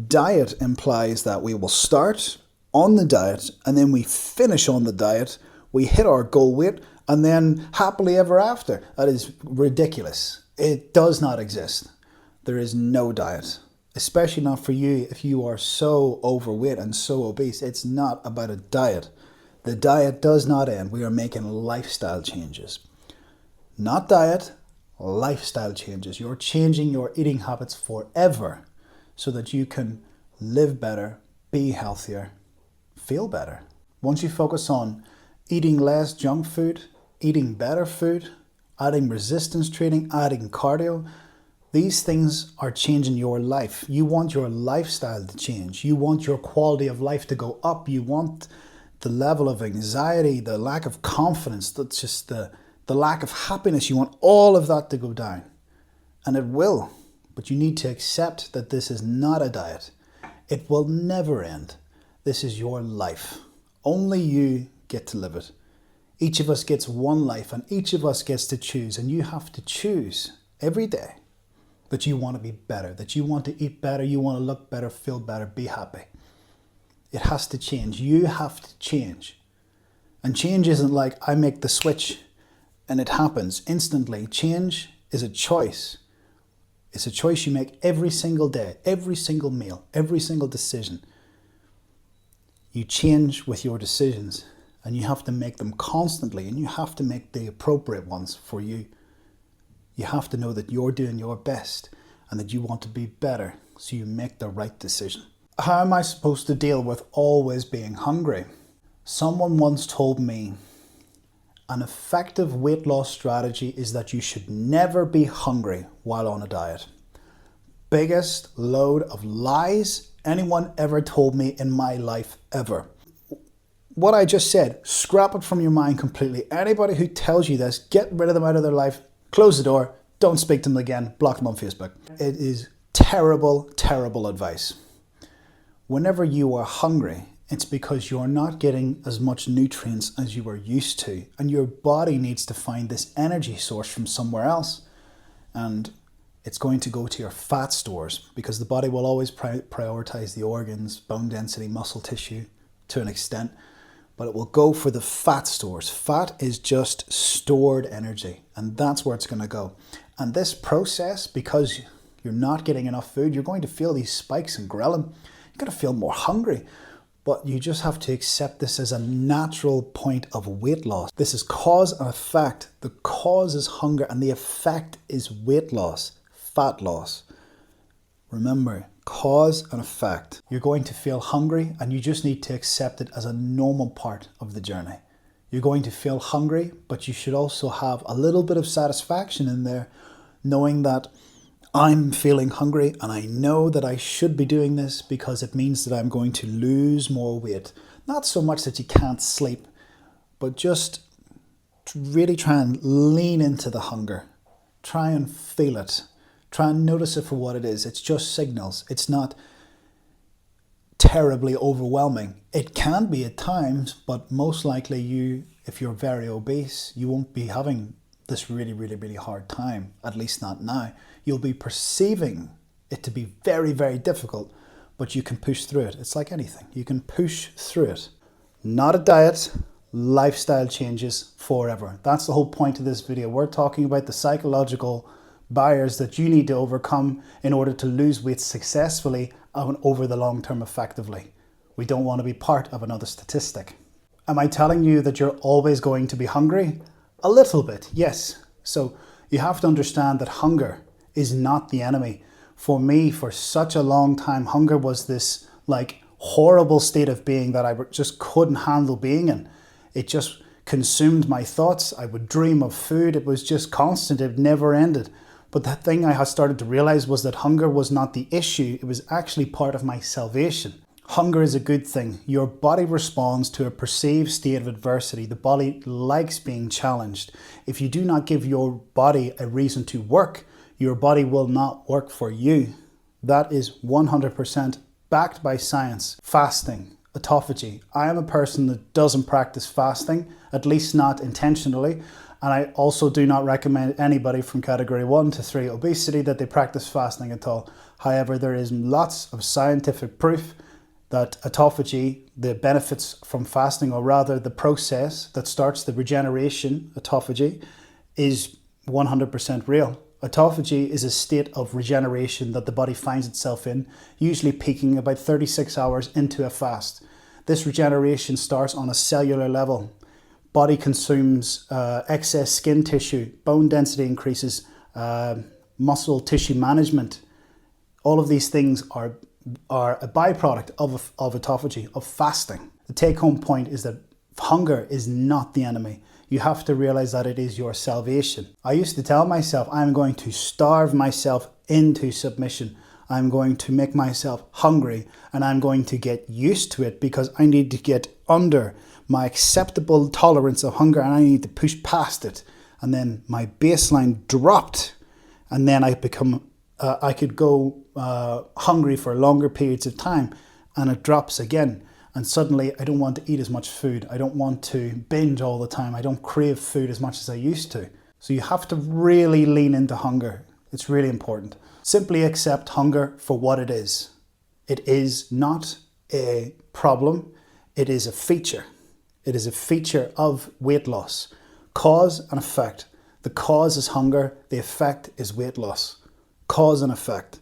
Diet implies that we will start on the diet and then we finish on the diet. We hit our goal weight and then happily ever after. That is ridiculous. It does not exist. There is no diet. Especially not for you if you are so overweight and so obese. It's not about a diet. The diet does not end. We are making lifestyle changes. Not diet, lifestyle changes. You're changing your eating habits forever so that you can live better, be healthier, feel better. Once you focus on eating less junk food, eating better food, adding resistance training, adding cardio, these things are changing your life. You want your lifestyle to change. You want your quality of life to go up. You want the level of anxiety, the lack of confidence, that's just the lack of happiness. You want all of that to go down. And it will. But you need to accept that this is not a diet. It will never end. This is your life. Only you get to live it. Each of us gets one life and each of us gets to choose, and you have to choose every day that you want to be better, that you want to eat better, you want to look better, feel better, be happy. It has to change. You have to change. And change isn't like I make the switch and it happens instantly. Change is a choice. It's a choice you make every single day, every single meal, every single decision. You change with your decisions, and you have to make them constantly, and you have to make the appropriate ones for you. You have to know that you're doing your best and that you want to be better, so you make the right decision. How am I supposed to deal with always being hungry? Someone once told me an effective weight loss strategy is that you should never be hungry while on a diet. Biggest load of lies anyone ever told me in my life ever. What I just said, scrap it from your mind completely. Anybody who tells you this, get rid of them out of their life, close the door, don't speak to them again, block them on Facebook. It is terrible, terrible advice. Whenever you are hungry, it's because you're not getting as much nutrients as you were used to, and your body needs to find this energy source from somewhere else, and it's going to go to your fat stores, because the body will always prioritize the organs, bone density, muscle tissue to an extent, but it will go for the fat stores. Fat is just stored energy, and that's where it's going to go. And this process, because you're not getting enough food, you're going to feel these spikes in ghrelin. You're going to feel more hungry. But you just have to accept this as a natural point of weight loss. This is cause and effect. The cause is hunger and the effect is weight loss, fat loss. Remember, cause and effect. You're going to feel hungry and you just need to accept it as a normal part of the journey. You're going to feel hungry, but you should also have a little bit of satisfaction in there, knowing that I'm feeling hungry and I know that I should be doing this because it means that I'm going to lose more weight. Not so much that you can't sleep, but just really try and lean into the hunger. Try and feel it. Try and notice it for what it is. It's just signals. It's not terribly overwhelming. It can be at times, but most likely if you're very obese, you won't be having this really, really, really hard time, at least not now. You'll be perceiving it to be very, very difficult, but you can push through it. It's like anything. You can push through it. Not a diet, lifestyle changes forever. That's the whole point of this video. We're talking about the psychological barriers that you need to overcome in order to lose weight successfully and over the long term effectively. We don't want to be part of another statistic. Am I telling you that you're always going to be hungry? A little bit, yes. So you have to understand that hunger is not the enemy. For me, for such a long time, hunger was this like horrible state of being that I just couldn't handle being in. It just consumed my thoughts. I would dream of food. It was just constant. It never ended. But the thing I had started to realize was that hunger was not the issue. It was actually part of my salvation. Hunger is a good thing. Your body responds to a perceived state of adversity. The body likes being challenged. If you do not give your body a reason to work, your body will not work for you. That is 100% backed by science. Fasting, autophagy. I am a person that doesn't practice fasting, at least not intentionally. And I also do not recommend anybody from category 1 to 3 obesity that they practice fasting at all. However, there is lots of scientific proof that autophagy, the benefits from fasting, or rather the process that starts the regeneration, autophagy, is 100% real. Autophagy is a state of regeneration that the body finds itself in, usually peaking about 36 hours into a fast. This regeneration starts on a cellular level. Body consumes excess skin tissue, bone density increases, muscle tissue management. All of these things are a byproduct of autophagy, of fasting. The take-home point is that hunger is not the enemy. You have to realize that it is your salvation. I used to tell myself, I'm going to starve myself into submission. I'm going to make myself hungry and I'm going to get used to it because I need to get under my acceptable tolerance of hunger and I need to push past it. And then my baseline dropped and then I could go hungry for longer periods of time and it drops again. and suddenly I don't want to eat as much food. I don't want to binge all the time. I don't crave food as much as I used to. So you have to really lean into hunger. It's really important. Simply accept hunger for what it is. It is not a problem. It is a feature. It is a feature of weight loss. Cause and effect. The cause is hunger. The effect is weight loss. Cause and effect.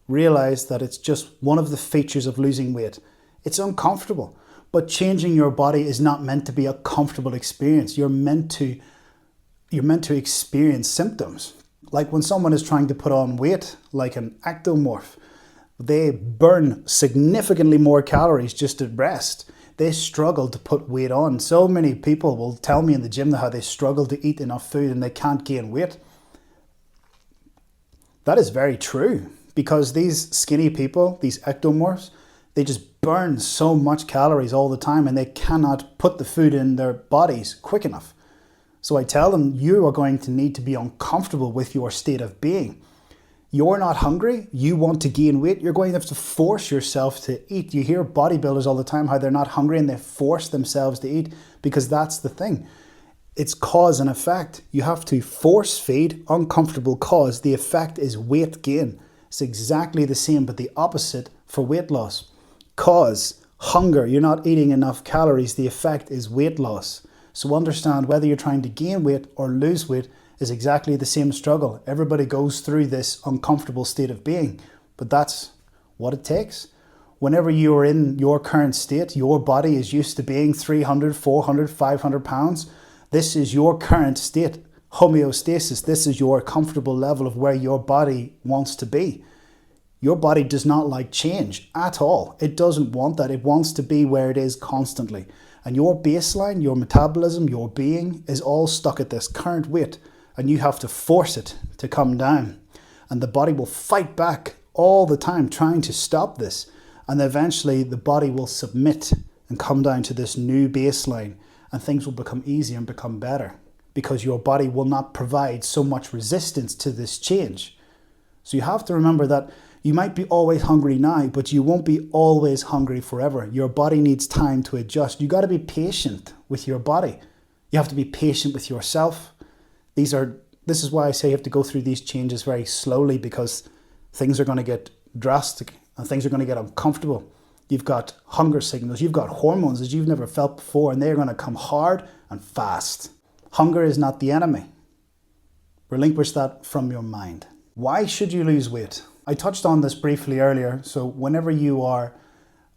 Realize that it's just one of the features of losing weight. It's uncomfortable, but changing your body is not meant to be a comfortable experience. You're meant to experience symptoms. Like when someone is trying to put on weight, like an ectomorph, they burn significantly more calories just at rest. They struggle to put weight on. So many people will tell me in the gym how they struggle to eat enough food and they can't gain weight. That is very true, because these skinny people, these ectomorphs, they just burn so much calories all the time and they cannot put the food in their bodies quick enough. So I tell them, you are going to need to be uncomfortable with your state of being. You're not hungry, you want to gain weight, you're going to have to force yourself to eat. You hear bodybuilders all the time how they're not hungry and they force themselves to eat, because that's the thing. It's cause and effect. You have to force feed uncomfortable cause. The effect is weight gain. It's exactly the same, but the opposite for weight loss. Cause, hunger, you're not eating enough calories. The effect is weight loss. So understand, whether you're trying to gain weight or lose weight is exactly the same struggle. Everybody goes through this uncomfortable state of being, but that's what it takes. Whenever you are in your current state, your body is used to being 300, 400, 500 pounds. This is your current state, homeostasis. This is your comfortable level of where your body wants to be. Your body does not like change at all. It doesn't want that. It wants to be where it is constantly. And your baseline, your metabolism, your being is all stuck at this current weight. And you have to force it to come down. And the body will fight back all the time trying to stop this. And eventually the body will submit and come down to this new baseline. And things will become easier and become better. Because your body will not provide so much resistance to this change. So you have to remember that you might be always hungry now, but you won't be always hungry forever. Your body needs time to adjust. You got to be patient with your body. You have to be patient with yourself. This is why I say you have to go through these changes very slowly, because things are going to get drastic and things are going to get uncomfortable. You've got hunger signals, you've got hormones that you've never felt before, and they're going to come hard and fast. Hunger is not the enemy. Relinquish that from your mind. Why should you lose weight? I touched on this briefly earlier. So whenever you are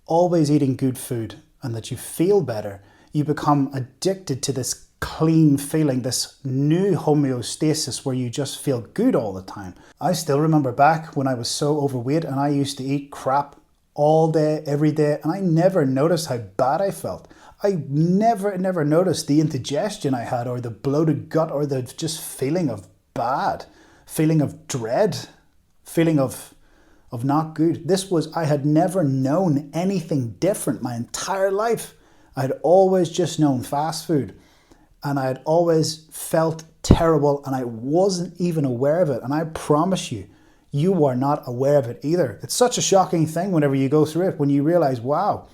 always eating good food and that you feel better, you become addicted to this clean feeling, this new homeostasis where you just feel good all the time. I still remember back when I was so overweight and I used to eat crap all day, every day, and I never noticed how bad I felt. I never noticed the indigestion I had, or the bloated gut, or the just feeling of bad, feeling of dread, feeling of not good. I had never known anything different my entire life. I had always just known fast food, and I had always felt terrible, and I wasn't even aware of it. And I promise you, you are not aware of it either. It's such a shocking thing whenever you go through it, when you realize, wow,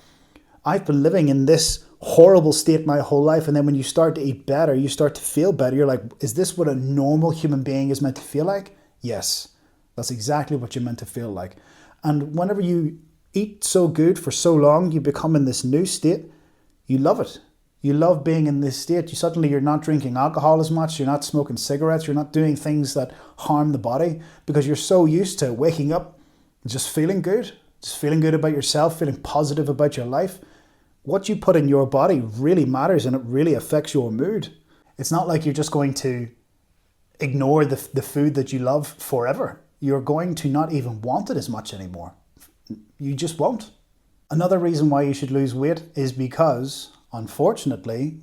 I've been living in this horrible state my whole life. And then when you start to eat better, you start to feel better. You're like, is this what a normal human being is meant to feel like? Yes, that's exactly what you're meant to feel like. And whenever you eat so good for so long, you become in this new state. You love it. You love being in this state. You're not drinking alcohol as much. You're not smoking cigarettes. You're not doing things that harm the body, because you're so used to waking up and just feeling good about yourself, feeling positive about your life. What you put in your body really matters, and it really affects your mood. It's not like you're just going to ignore the food that you love forever. You're going to not even want it as much anymore. You just won't. Another reason why you should lose weight is because, unfortunately,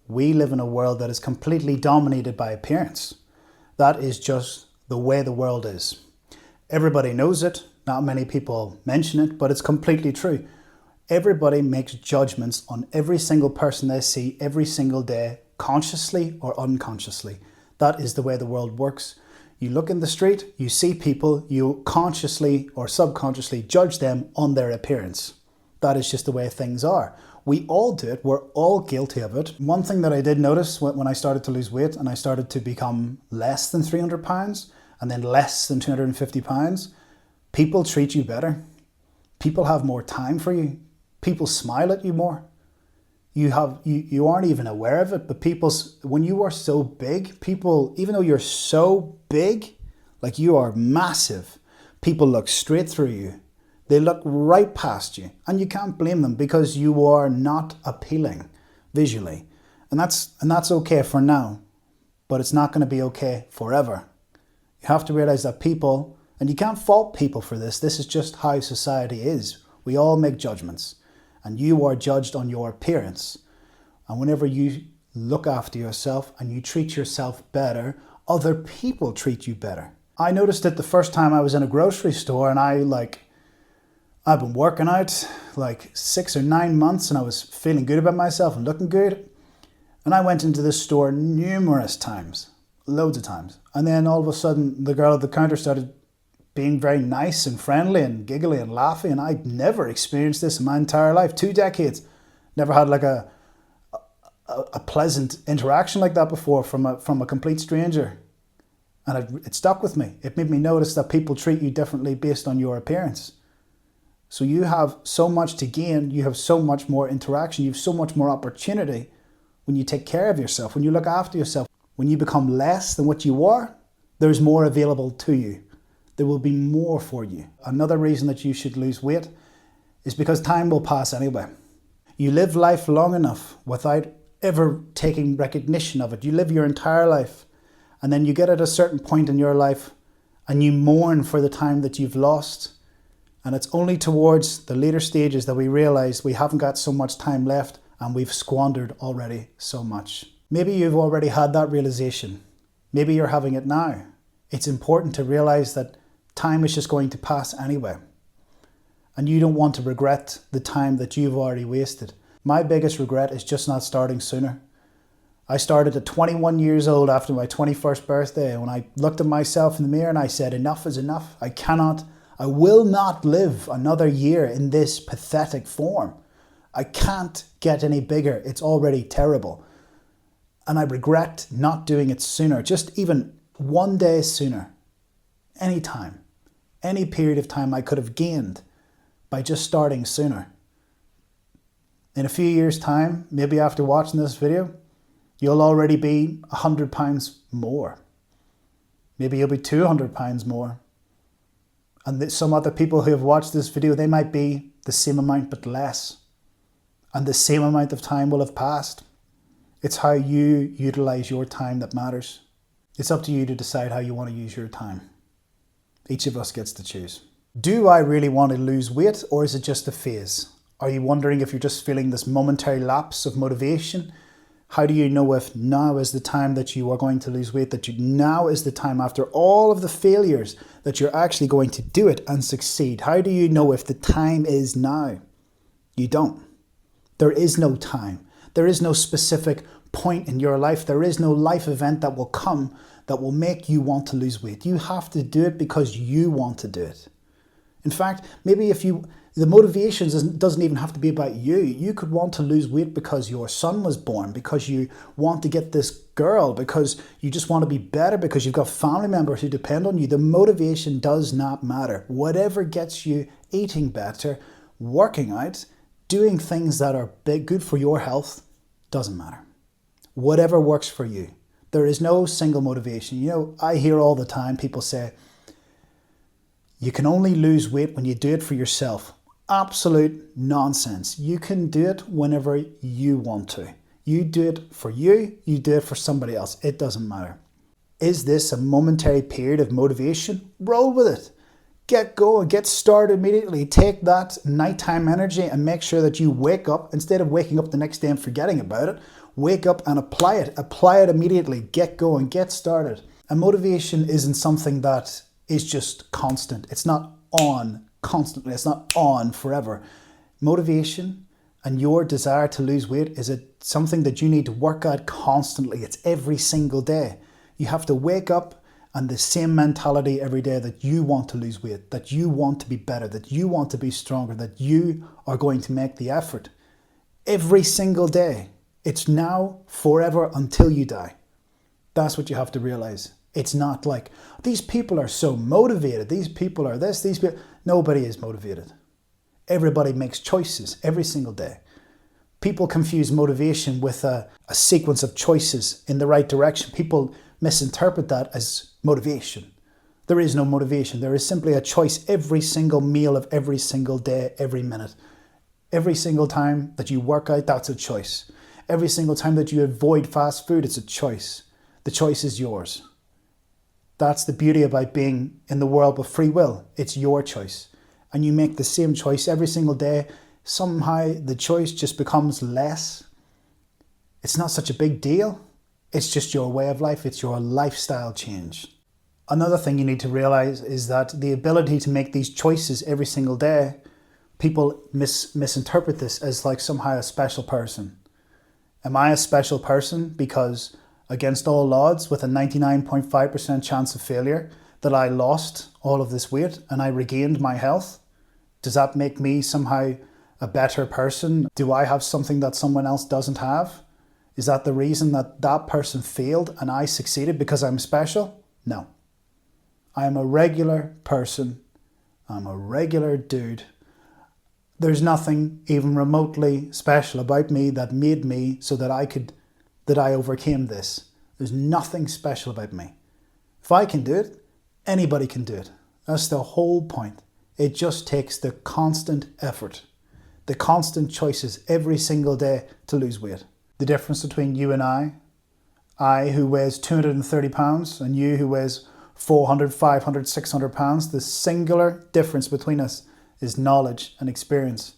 we live in a world that is completely dominated by appearance. That is just the way the world is. Everybody knows it. Not many people mention it, but it's completely true. Everybody makes judgments on every single person they see every single day, consciously or unconsciously. That is the way the world works. You look in the street, you see people, you consciously or subconsciously judge them on their appearance. That is just the way things are. We all do it. We're all guilty of it. One thing that I did notice when I started to lose weight and I started to become less than 300 pounds and then less than 250 pounds, people treat you better. People have more time for you. People smile at you more. You aren't even aware of it, but when you are so big, people, even though you're so big, like you are massive, people look straight through you. They look right past you, and you can't blame them because you are not appealing visually. And that's okay for now, but it's not going to be okay forever. You have to realize that people, and you can't fault people for this is just how society is. We all make judgments, and you are judged on your appearance. And whenever you look after yourself and you treat yourself better, other people treat you better. I noticed it the first time I was in a grocery store, and I've been working out like 6 or 9 months and I was feeling good about myself and looking good. And I went into this store numerous times, loads of times. And then all of a sudden the girl at the counter started being very nice and friendly and giggly and laughing. And I'd never experienced this in my entire life, 2 decades. Never had like a pleasant interaction like that before from a complete stranger. And it stuck with me. It made me notice that people treat you differently based on your appearance. So you have so much to gain, you have so much more interaction, you have so much more opportunity when you take care of yourself, when you look after yourself. When you become less than what you were, there's more available to you. There will be more for you. Another reason that you should lose weight is because time will pass anyway. You live life long enough without ever taking recognition of it. You live your entire life, and then you get at a certain point in your life and you mourn for the time that you've lost. And it's only towards the later stages that we realize we haven't got so much time left and we've squandered already so much. Maybe you've already had that realization. Maybe you're having it now. It's important to realize that time is just going to pass anyway. And you don't want to regret the time that you've already wasted. My biggest regret is just not starting sooner. I started at 21 years old after my 21st birthday, when I looked at myself in the mirror and I said, enough is enough. I will not live another year in this pathetic form. I can't get any bigger. It's already terrible. And I regret not doing it sooner, just even 1 day sooner. Any time, any period of time I could have gained by just starting sooner. In a few years' time, maybe after watching this video, you'll already be 100 pounds more. Maybe you'll be 200 pounds more. And some other people who have watched this video, they might be the same amount but less. And the same amount of time will have passed. It's how you utilize your time that matters. It's up to you to decide how you want to use your time. Each of us gets to choose. Do I really want to lose weight, or is it just a phase? Are you wondering if you're just feeling this momentary lapse of motivation? How do you know if now is the time that you are going to lose weight, now is the time after all of the failures that you're actually going to do it and succeed? How do you know if the time is now? You don't. There is no time. There is no specific point in your life. There is no life event that will come that will make you want to lose weight. You have to do it because you want to do it. In fact, maybe the motivation doesn't even have to be about you. You could want to lose weight because your son was born, because you want to get this girl, because you just want to be better, because you've got family members who depend on you. The motivation does not matter. Whatever gets you eating better, working out, doing things that are good for your health, doesn't matter. Whatever works for you. There is no single motivation. You know, I hear all the time people say, you can only lose weight when you do it for yourself. Absolute nonsense. You can do it whenever you want to. You do it for you do it for somebody else. It doesn't matter. Is this a momentary period of motivation? Roll with it. Get going, get started immediately. Take that nighttime energy and make sure that you wake up, instead of waking up the next day and forgetting about it, wake up and apply it. Apply it immediately. Get going, get started. And motivation isn't something that is just constant. It's not on constantly. It's not on forever. Motivation and your desire to lose weight is something that you need to work out constantly. It's every single day. You have to wake up and the same mentality every day that you want to lose weight, that you want to be better, that you want to be stronger, that you are going to make the effort every single day. It's now, forever, until you die. That's what you have to realize. It's not like, these people are so motivated, these people are this, these people. Nobody is motivated. Everybody makes choices every single day. People confuse motivation with a sequence of choices in the right direction. People misinterpret that as motivation. There is no motivation. There is simply a choice every single meal of every single day, every minute. Every single time that you work out, that's a choice. Every single time that you avoid fast food, it's a choice. The choice is yours. That's the beauty about being in the world of free will. It's your choice. And you make the same choice every single day. Somehow the choice just becomes less. It's not such a big deal. It's just your way of life. It's your lifestyle change. Another thing you need to realize is that the ability to make these choices every single day, people misinterpret this as like somehow a special person. Am I a special person because against all odds, with a 99.5% chance of failure, that I lost all of this weight and I regained my health? Does that make me somehow a better person? Do I have something that someone else doesn't have? Is that the reason that that person failed and I succeeded because I'm special? No. I am a regular person. I'm a regular dude. There's nothing even remotely special about me that made me so that I overcame this. There's nothing special about me. If I can do it, anybody can do it. That's the whole point. It just takes the constant effort, the constant choices every single day to lose weight. The difference between you and I who weighs 230 pounds and you who weighs 400, 500, 600 pounds, the singular difference between us is knowledge and experience.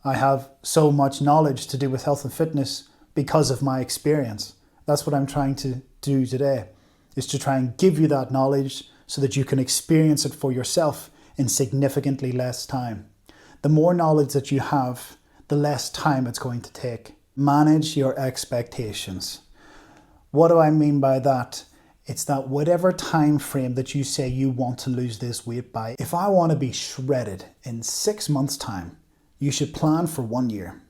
I have so much knowledge to do with health and fitness because of my experience. That's what I'm trying to do today, is to try and give you that knowledge so that you can experience it for yourself in significantly less time. The more knowledge that you have, the less time it's going to take. Manage your expectations. What do I mean by that? It's that whatever time frame that you say you want to lose this weight by, if I want to be shredded in 6 months' time, you should plan for 1 year.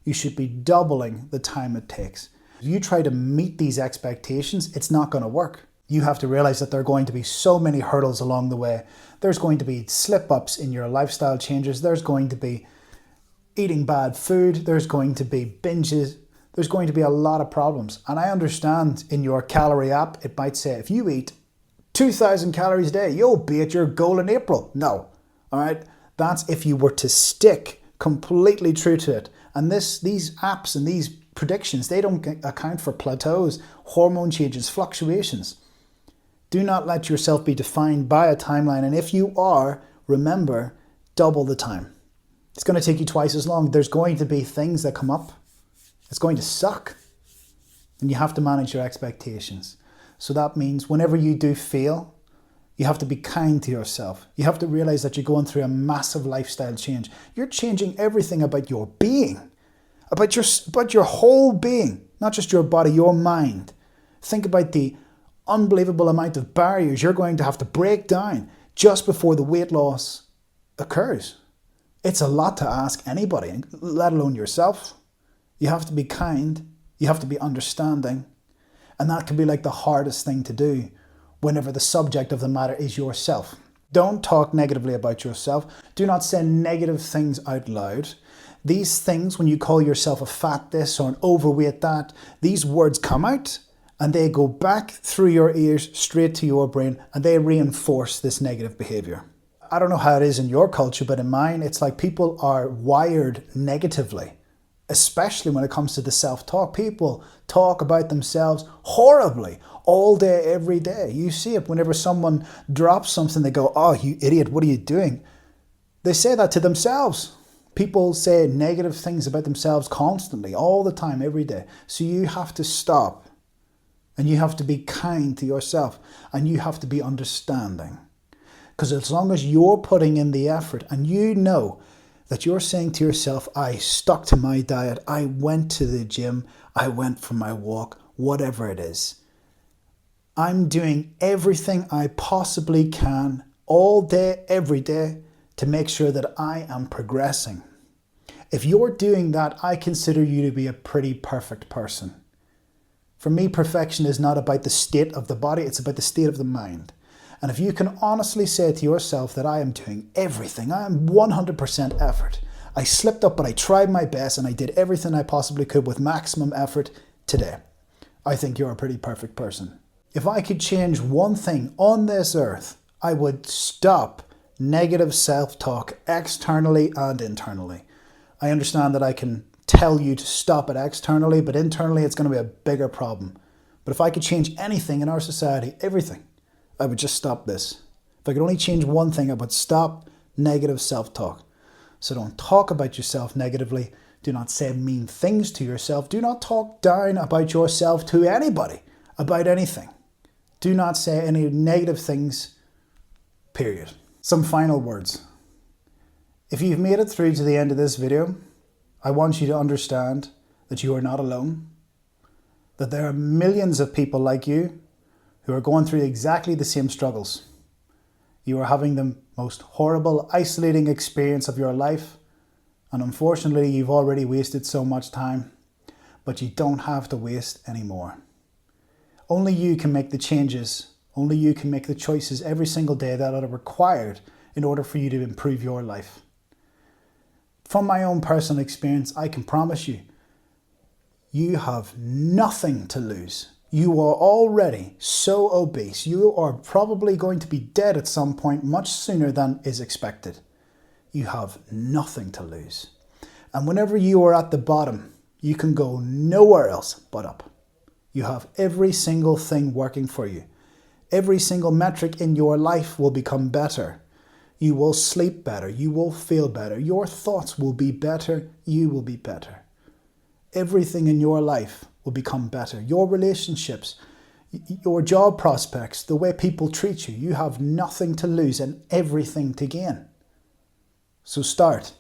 You should be doubling the time it takes. If you try to meet these expectations, it's not going to work. You have to realize that there are going to be so many hurdles along the way. There's going to be slip-ups in your lifestyle changes. There's going to be eating bad food. There's going to be binges. There's going to be a lot of problems. And I understand in your calorie app, it might say, if you eat 2,000 calories a day, you'll be at your goal in April. No. All right. That's if you were to stick completely true to it. And these apps and these predictions, they don't account for plateaus, hormone changes, fluctuations. Do not let yourself be defined by a timeline. And if you are, remember, double the time. It's going to take you twice as long. There's going to be things that come up. It's going to suck. And you have to manage your expectations. So that means whenever you do fail, you have to be kind to yourself. You have to realize that you're going through a massive lifestyle change. You're changing everything about your being, about your whole being, not just your body, your mind. Think about the unbelievable amount of barriers you're going to have to break down just before the weight loss occurs. It's a lot to ask anybody, let alone yourself. You have to be kind. You have to be understanding. And that can be like the hardest thing to do whenever the subject of the matter is yourself. Don't talk negatively about yourself. Do not say negative things out loud. These things, when you call yourself a fat this or an overweight that, these words come out and they go back through your ears straight to your brain and they reinforce this negative behavior. I don't know how it is in your culture, but in mine, it's like people are wired negatively, especially when it comes to the self-talk. People talk about themselves horribly all day, every day. You see it whenever someone drops something, they go, "Oh, you idiot, what are you doing?" They say that to themselves. People say negative things about themselves constantly, all the time, every day. So you have to stop and you have to be kind to yourself and you have to be understanding. Because as long as you're putting in the effort and you know that you're saying to yourself, I stuck to my diet, I went to the gym, I went for my walk, whatever it is, I'm doing everything I possibly can all day, every day, to make sure that I am progressing. If you're doing that, I consider you to be a pretty perfect person. For me, perfection is not about the state of the body, it's about the state of the mind. And if you can honestly say to yourself that I am doing everything, I am 100% effort. I slipped up, but I tried my best and I did everything I possibly could with maximum effort today. I think you're a pretty perfect person. If I could change one thing on this earth, I would stop negative self-talk externally and internally. I understand that I can tell you to stop it externally, but internally it's going to be a bigger problem. But if I could change anything in our society, everything, I would just stop this. If I could only change one thing, I would stop negative self-talk. So don't talk about yourself negatively. Do not say mean things to yourself. Do not talk down about yourself to anybody, about anything. Do not say any negative things, period. Some final words. If you've made it through to the end of this video, I want you to understand that you are not alone, that there are millions of people like you who are going through exactly the same struggles. You are having the most horrible, isolating experience of your life, and unfortunately you've already wasted so much time, but you don't have to waste any more. Only you can make the changes, only you can make the choices every single day that are required in order for you to improve your life. From my own personal experience, I can promise you, you have nothing to lose. You are already so obese. You are probably going to be dead at some point much sooner than is expected. You have nothing to lose. And whenever you are at the bottom, you can go nowhere else but up. You have every single thing working for you. Every single metric in your life will become better. You will sleep better. You will feel better. Your thoughts will be better. You will be better. Everything in your life will become better. Your relationships, your job prospects, the way people treat you, you have nothing to lose and everything to gain. So start.